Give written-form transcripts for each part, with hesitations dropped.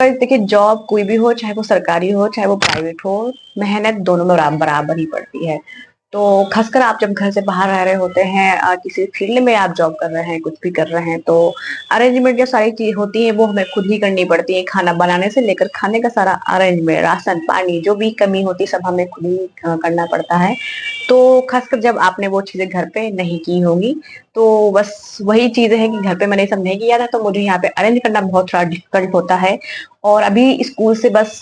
पर देखिए, जॉब कोई भी हो, चाहे वो सरकारी हो चाहे वो प्राइवेट हो, मेहनत दोनों में बराबर ही पड़ती है। तो खासकर आप जब घर से बाहर रह रहे होते हैं, किसी फील्ड में आप जॉब कर रहे हैं, कुछ भी कर रहे हैं, तो अरेंजमेंट जो सारी चीज होती है वो हमें खुद ही करनी पड़ती है। खाना बनाने से लेकर खाने का सारा अरेंजमेंट, राशन पानी जो भी कमी होती है सब हमें खुद ही करना पड़ता है। तो खासकर जब आपने वो चीजें घर पे नहीं की होंगी, तो बस वही चीजें हैं कि घर पे मैंने सब नहीं किया था, तो मुझे यहाँ पे अरेंज करना बहुत थोड़ा डिफिकल्ट होता है। और अभी स्कूल से बस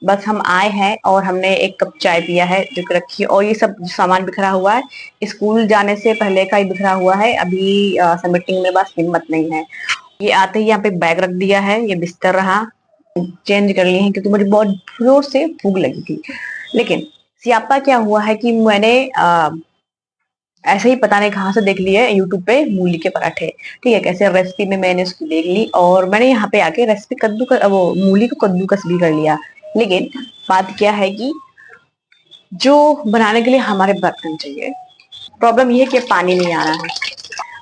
बस हम आए हैं और हमने एक कप चाय पिया है जो कि रखी है, और ये सब सामान बिखरा हुआ है, स्कूल जाने से पहले का ही बिखरा हुआ है। अभी सब मीटिंग में बस हिम्मत नहीं है। ये आते ही यहाँ पे बैग रख दिया है, ये बिस्तर रहा, चेंज कर लिए हैं क्योंकि मुझे बहुत जोर से भूख लगी थी। लेकिन सियापा क्या हुआ है कि मैंने ऐसे ही पता नहीं कहाँ से देख लिए यूट्यूब पे मूली के पराठे। ठीक है, कैसे रेसिपी में मैंने उसकी देख ली और मैंने यहाँ पे आके रेसिपी वो मूली को कद्दूकस भी कर लिया। लेकिन बात क्या है कि जो बनाने के लिए हमारे बर्तन चाहिए, प्रॉब्लम ये है कि पानी नहीं आ रहा है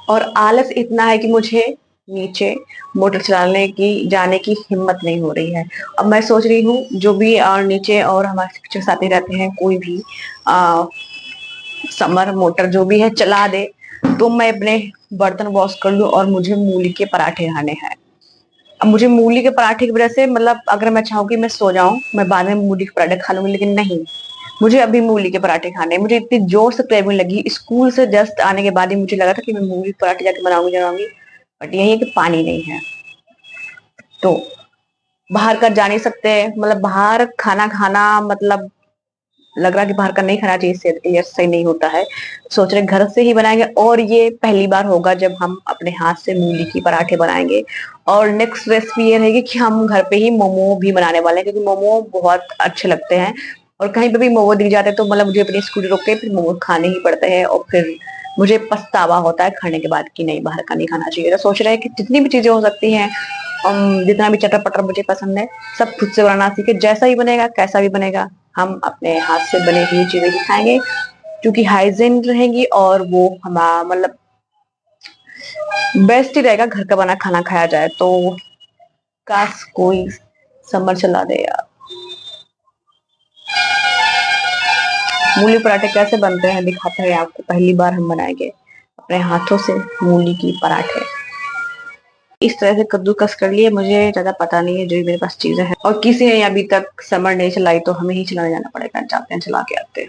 और आलस इतना है कि मुझे नीचे मोटर चलाने की जाने की हिम्मत नहीं हो रही है। अब मैं सोच रही हूँ जो भी और नीचे और हमारे शिक्षक साथी रहते हैं, कोई भी आ, समर मोटर जो भी है चला दे, तो मैं अपने बर्तन वॉश कर लूं और मुझे मूली के पराठे खाने हैं। अब मुझे मूली के पराठे की वजह से, मतलब अगर मैं चाहूँ कि मैं सो जाऊं, मैं बाद में मूली के पराठे खा लूंगी, लेकिन नहीं, मुझे अभी मूली के पराठे खाने हैं। मुझे इतनी जोर से क्रेविंग लगी, स्कूल से जस्ट आने के बाद ही मुझे लगा था कि मैं मूली के पराठे जाके बनाऊंगी। बट यही है कि पानी नहीं है, तो बाहर का जा नहीं सकते। मतलब बाहर खाना खाना, मतलब लग रहा है कि बाहर का नहीं खाना चाहिए, सेहत के लिए सही नहीं होता है। सोच रहे घर से ही बनाएंगे, और ये पहली बार होगा जब हम अपने हाथ से मूली की पराठे बनाएंगे। और नेक्स्ट रेसिपी ये रहेगी कि हम घर पे ही मोमो भी बनाने वाले हैं, क्योंकि मोमो बहुत अच्छे लगते हैं। और कहीं पे भी मोमो दिख जाते हैं तो मतलब मुझे अपनी स्कूटी रोक के फिर मोमो खाने ही पड़ते हैं, और फिर मुझे पछतावा होता है खाने के बाद कि नहीं, बाहर का नहीं खाना चाहिए। तो सोच रहे हैं कि जितनी भी चीजें हो सकती हैं, जितना भी चटर पटर मुझे पसंद है, सब खुद से बनाना सीखे। जैसा ही बनेगा, कैसा भी बनेगा, हम अपने हाथ से बनी हुई चीजें ही खाएंगे, क्योंकि हाइजीन रहेंगी और वो हमारा मतलब बेस्ट ही रहेगा। घर का बना खाना खाया जाए तो। काश कोई समर चला दे यार। मूली पराठे कैसे बनते हैं दिखाते हैं आपको, पहली बार हम बनाएंगे अपने हाथों से मूली की पराठे। इस तरह से कद्दूकस कर लिए, मुझे ज्यादा पता नहीं है, जो मेरे पास चीजें हैं, और किसी ने अभी तक समर नहीं चलाई तो हमें ही चलाने जाना पड़ेगा, जाते हैं चला के आते हैं।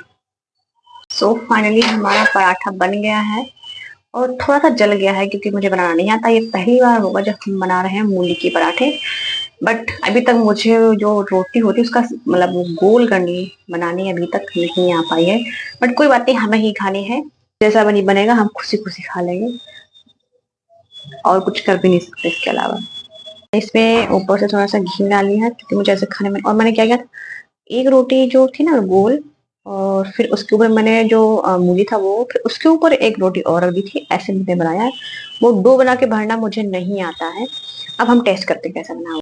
सो फाइनली हमारा पराठा बन गया है, और थोड़ा सा जल गया है क्योंकि मुझे बनाना नहीं आता। ये पहली बार होगा जब हम बना रहे हैं मूली के पराठे। बट अभी तक मुझे जो रोटी होती है उसका मतलब वो गोल करनी बनानी अभी तक नहीं आ पाई है। बट कोई बात नहीं, हमें ही खानी है, जैसा बनी बनेगा हम खुशी खुशी खा लेंगे, और कुछ कर भी नहीं सकते इसके अलावा। इसमें ऊपर से थोड़ा सा घी डाली है क्योंकि मुझे ऐसे खाने में। और मैंने क्या किया, एक रोटी जो थी ना गोल, और फिर उसके ऊपर मैंने जो मूली था वो, फिर उसके ऊपर एक रोटी और रख दी थी, ऐसे मैंने बनाया है। वो डो बना के भरना मुझे नहीं आता है। अब हम टेस्ट करते हैं कैसा बना।